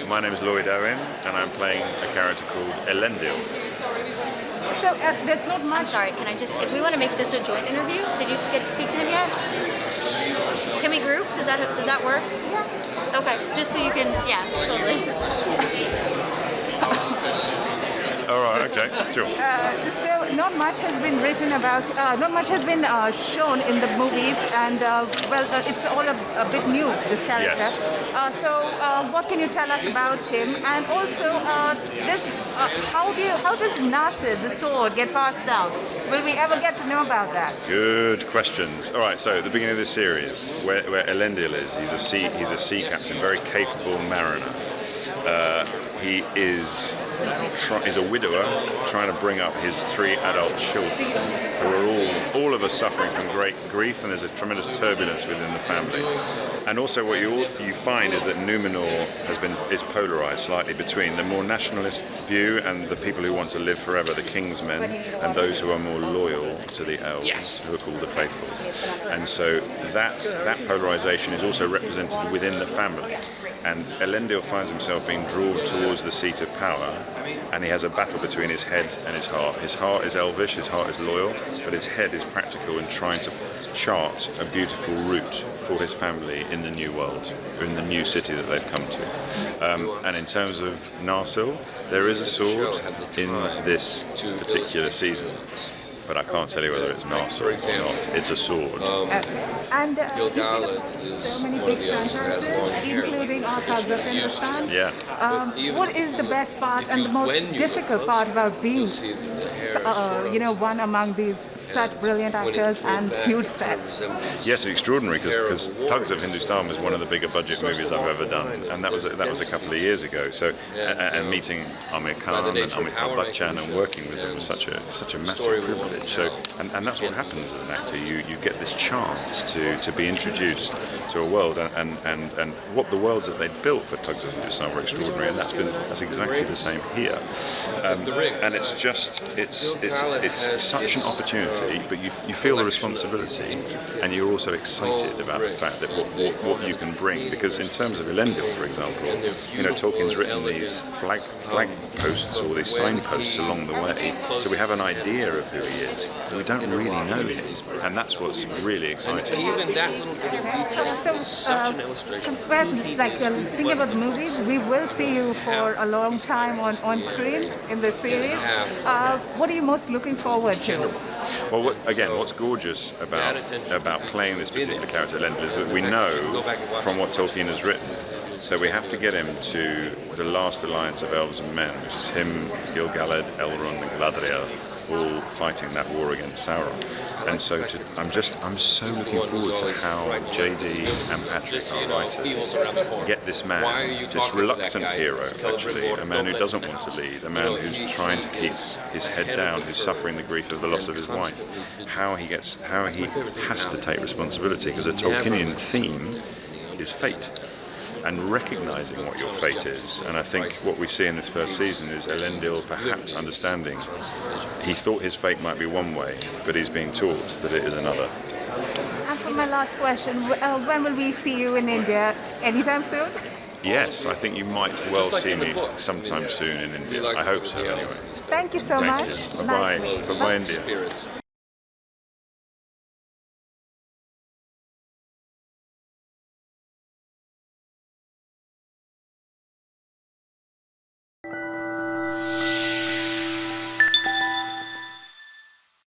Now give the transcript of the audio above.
My name is Lloyd Owen, and I'm playing a character called Elendil. So there's not I'm much. sorry, can I just, if we want to make this a joint interview, did you get to speak to him yet? Can we group? Does that work? Yeah. Okay, just so you can, yeah, totally. All right, okay, sure. So not much has been written about, not much has been shown in the movies, and it's all a bit new, this character. Yes. What can you tell us about him? And also, how does Nasir, the sword, get passed down? Will we ever get to know about that? Good questions. All right, so at the beginning of this series, where Elendil is, he's a sea captain, very capable mariner. He is a widower trying to bring up his 3 adult children, who are all of us suffering from great grief, and there's a tremendous turbulence within the family. And also, what you find is that Numenor is polarized slightly between the more nationalist view and the people who want to live forever, the King's Men, and those who are more loyal to the elves, who are called the Faithful. And so that polarization is also represented within the family. And Elendil finds himself being drawn towards the seat of power, and he has a battle between his head and his heart. His heart is elvish, his heart is loyal, but his head is practical in trying to chart a beautiful route for his family in the new world, in the new city that they've come to. And in terms of Narsil, there is a sword in this particular season, but I can't tell you whether it's Narsil or not. It's a sword. And so many big franchises, including our Thugs of Hindostan. Yeah. What is the best part and the most difficult part about being, one among these such brilliant actors and huge sets? Yes, extraordinary, because Thugs of Hindostan was one of the bigger budget movies I've ever done, and that was a couple of years ago. So, and meeting Aamir and Amitabh Bachchan and working with them was such a massive privilege. So, and that's what happens as an actor. You get this chance to be introduced to a world, and what the worlds that they built for Tugs of Hindostan were extraordinary, and that's exactly the same here. And it's such an opportunity, but you feel the responsibility, and you're also excited about the fact that what you can bring. Because in terms of Elendil, for example, Tolkien's written these flag posts or these signposts along the way, so we have an idea of who he is, but we don't really know him, and that's what's really exciting. Even that little bit of detail is such an illustration. Thinking about the movies, we will see you for a long time on screen in this series. What are you most looking forward to? Well, what's gorgeous about playing this particular character, Elendil, is that we know from what Tolkien has written that we have to get him to the last alliance of elves and men, which is him, Gil-galad, Elrond, and Galadriel, all fighting that war against Sauron. And so I'm so looking forward to how JD and Patrick, our writers, get this man, this reluctant hero, actually, a man who doesn't want to lead, a man who's trying to keep his head down, who's suffering the grief of the loss of his wife, how he has to take responsibility, because a Tolkienian theme is fate, and recognizing what your fate is. And I think what we see in this first season is Elendil perhaps understanding he thought his fate might be one way, but he's being taught that it is another. And for my last question, when will we see you in India? Anytime soon? Yes, I think you might well see me sometime soon in India. I hope so, anyway. Thank you so much. Thank you. Bye-bye. Bye-bye, India.